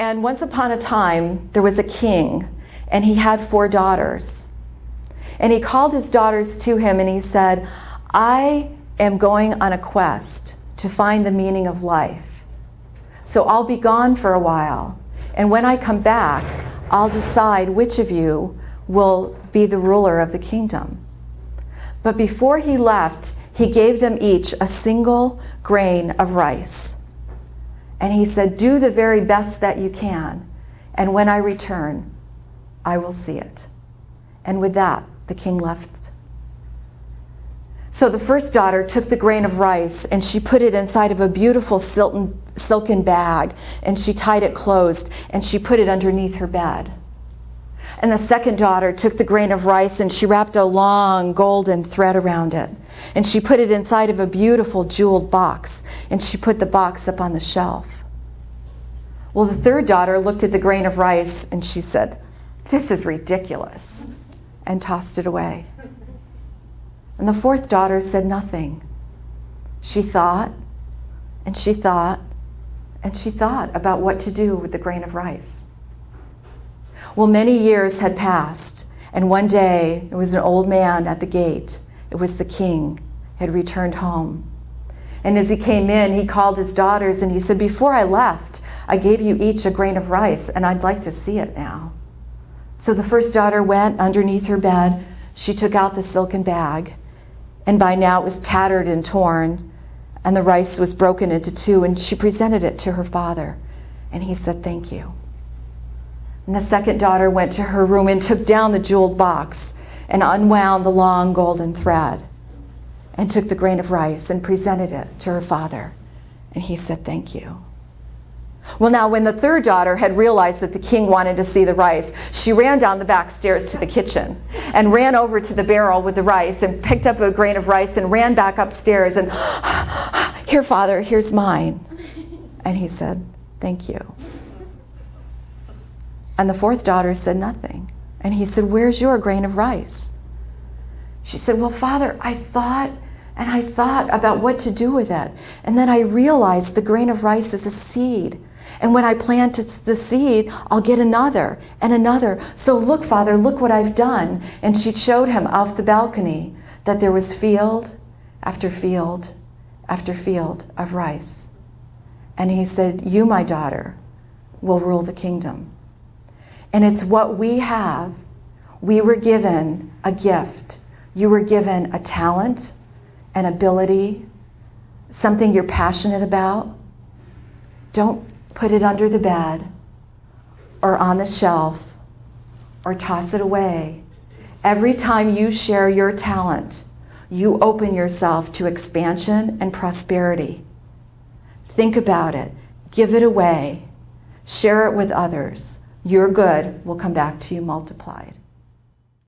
And once upon a time, there was a king, and he had 4 daughters. And he called his daughters to him, and he said, I am going on a quest to find the meaning of life. So I'll be gone for a while. And when I come back, I'll decide which of you will be the ruler of the kingdom. But before he left, he gave them each a single grain of rice. And he said, do the very best that you can. And when I return, I will see it. And with that, the king left. So the first daughter took the grain of rice and she put it inside of a beautiful silken bag, and she tied it closed and she put it underneath her bed. And the second daughter took the grain of rice and she wrapped a long golden thread around it. And she put it inside of a beautiful jeweled box, and she put the box up on the shelf. Well, the third daughter looked at the grain of rice and she said, this is ridiculous, and tossed it away. And the fourth daughter said nothing. She thought, and she thought, and she thought about what to do with the grain of rice. Well, many years had passed, and one day there was an old man at the gate. It was the king, had returned home. And as he came in, he called his daughters and he said, before I left, I gave you each a grain of rice, and I'd like to see it now. So the first daughter went underneath her bed. She took out the silken bag, and by now it was tattered and torn, and the rice was broken into 2, and she presented it to her father, and he said, thank you. And the second daughter went to her room and took down the jeweled box and unwound the long golden thread and took the grain of rice and presented it to her father, and he said, thank you. Well, now when the third daughter had realized that the king wanted to see the rice, she ran down the back stairs to the kitchen and ran over to the barrel with the rice and picked up a grain of rice and ran back upstairs and, here, Father, here's mine. And he said, thank you. And the fourth daughter said nothing. And he said, where's your grain of rice? She said, well, Father, I thought about what to do with it. And then I realized the grain of rice is a seed. And when I plant the seed, I'll get another and another. So look, Father, look what I've done. And she showed him off the balcony that there was field after field after field of rice. And he said, you, my daughter, will rule the kingdom. And it's what we have. We were given a gift. You were given a talent, an ability, something you're passionate about. Don't put it under the bed or on the shelf or toss it away. Every time you share your talent, you open yourself to expansion and prosperity. Think about it. Give it away. Share it with others. Your good will come back to you multiplied.